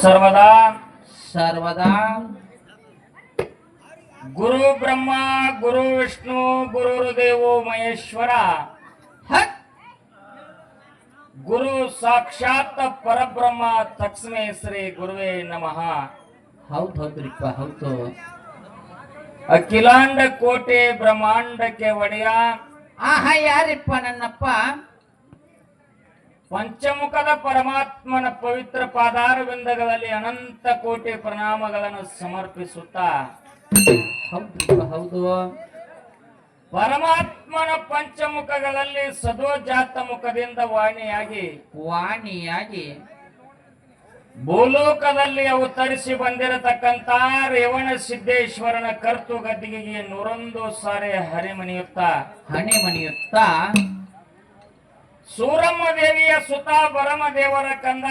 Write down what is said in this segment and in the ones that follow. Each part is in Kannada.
ಸರ್ವದಾ ಸರ್ವದಾ ಗುರು ಬ್ರಹ್ಮ ಗುರು ವಿಷ್ಣು ಗುರುದೇವೋ ಮಹೇಶ್ವರ ಹತ್ ಗುರು ಸಾಕ್ಷಾತ್ ಪರಬ್ರಹ್ಮ ತಸ್ಮೈ ಶ್ರೀ ಗುರುವೇ ನಮಃ. ಹೌದ್ರಿಪ್ಪ ಹೌದು. ಅಖಿಲಾಂಡ ಕೋಟೆ ಬ್ರಹ್ಮಾಂಡಕ್ಕೆ ಒಡೆಯ ಆಹಾ ಯಾರಿಪ್ಪ ನನ್ನಪ್ಪ? ಪಂಚಮುಖದ ಪರಮಾತ್ಮನ ಪವಿತ್ರ ಪಾದಾರವಿಂದಗಳಲ್ಲಿ ಅನಂತ ಕೋಟಿ ಪ್ರಣಾಮಗಳನ್ನು ಸಮರ್ಪಿಸುತ್ತಾ ಹೌದ್ರಿಪ್ಪ ಹೌದು. ಪರಮಾತ್ಮನ ಪಂಚಮುಖಗಳಲ್ಲಿ ಸದೋಜಾತ ಮುಖದಿಂದ ವಾಣಿಯಾಗಿ ಭೂಲೋಕದಲ್ಲಿ ಅವತರಿಸಿ ಬಂದಿರತಕ್ಕಂತ ರೇವಣ ಸಿದ್ದೇಶ್ವರನ ಕರ್ತು ಗದ್ದಿಗೆ 101 ಸಾರಿ ಹಣೆ ಮಣಿಯುತ್ತ ಸೂರಮ್ಮ ದೇವಿಯ ಸುತ ಬರಮದೇವರ ಕಂದ.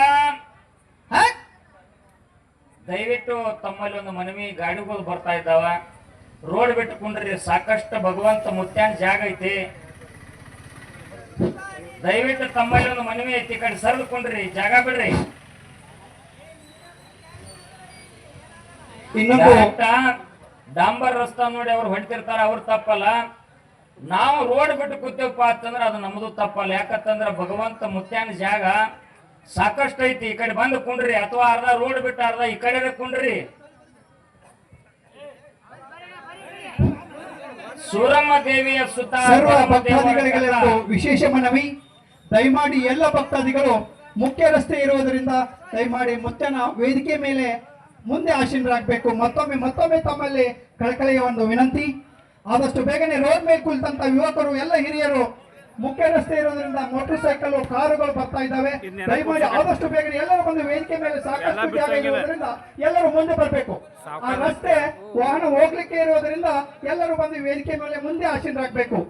ದಯವಿಟ್ಟು ತಮ್ಮಲ್ಲಿ ಒಂದು ಮನವಿ, ಗಾಡಿಗಳು ಬರ್ತಾ ಇದ್ದಾವ, ರೋಡ್ ಬಿಟ್ಟುಕೊಂಡ್ರಿ. ಸಾಕಷ್ಟು ಭಗವಂತ ಮುತ್ಯಾನ್ ಜಾಗ ಐತಿ. ದಯವಿಟ್ಟು ತಮ್ಮಲ್ಲಿ ಒಂದು ಮನವಿ ಐತಿ, ಕಡೆ ಸರಿದುಕೊಂಡ್ರಿ, ಜಾಗ ಬಿಡ್ರಿ. ಡಾಂಬರ್ ರಸ್ತಾ ನೋಡಿ ಅವ್ರು ಹೊಂಟಿರ್ತಾರ, ಅವ್ರು ತಪ್ಪಲ್ಲ. ನಾವು ರೋಡ್ ಬಿಟ್ಟು ಕೂತೇವಪ್ಪ ಅಂತಂದ್ರೆ ಅದು ನಮ್ದು ತಪ್ಪಲ್ಲ. ಯಾಕಂತಂದ್ರ ಭಗವಂತ ಮುತ್ಯಾನ ಜಾಗ ಸಾಕಷ್ಟು ಐತಿ. ಈ ಕಡೆ ಬಂದು ಕುಂಡ್ರಿ, ಅಥವಾ ಅರ್ಧ ರೋಡ್ ಬಿಟ್ಟು ಅರ್ಧ ಈ ಕಡೆ ಕುಂಡ್ರಿ. ಸೂರಮ್ಮ ದೇವಿಯ ಸುತ್ತ ಸರ್ವ ಭಕ್ತಾದಿಗಳಿಗೆಲ್ಲರಿಗೂ ವಿಶೇಷ ಮನವಿ, ದಯಮಾಡಿ ಎಲ್ಲ ಭಕ್ತಾದಿಗಳು ಮುಖ್ಯ ರಸ್ತೆ ಇರುವುದರಿಂದ ದಯಮಾಡಿ ಮುತ್ತನ ವೇದಿಕೆ ಮೇಲೆ ಮುಂದೆ ಆಸೀನರಾಗಬೇಕು. ಮತ್ತೊಮ್ಮೆ ತಮ್ಮಲ್ಲಿ ಕಳಕಳಿಯ ಒಂದು ವಿನಂತಿ, ಆದಷ್ಟು ಬೇಗನೆ ರೋಡ್ ಮೇಲೆ ಕುಳಿತಂತ ಯುವಕರು ಎಲ್ಲ ಹಿರಿಯರು, ಮುಖ್ಯ ರಸ್ತೆ ಇರೋದ್ರಿಂದ ಮೋಟರ್ ಸೈಕಲ್ ಕಾರುಗಳು ಬರ್ತಾ ಇದ್ದಾವೆ. ದಯಮಾಡಿ ಆದಷ್ಟು ಬೇಗನೆ ಎಲ್ಲರೂ ಬಂದು ವೇದಿಕೆ ಮೇಲೆ ಸಾಕಷ್ಟು ಜಾಗ ಇರುವುದರಿಂದ ಎಲ್ಲರೂ ಮುಂದೆ ಬರಬೇಕು. ಆ ರಸ್ತೆ ವಾಹನ ಹೋಗ್ಲಿಕ್ಕೆ ಇರೋದ್ರಿಂದ ಎಲ್ಲರೂ ಬಂದು ವೇದಿಕೆ ಮೇಲೆ ಮುಂದೆ ಆಸೀನರಾಗಬೇಕು.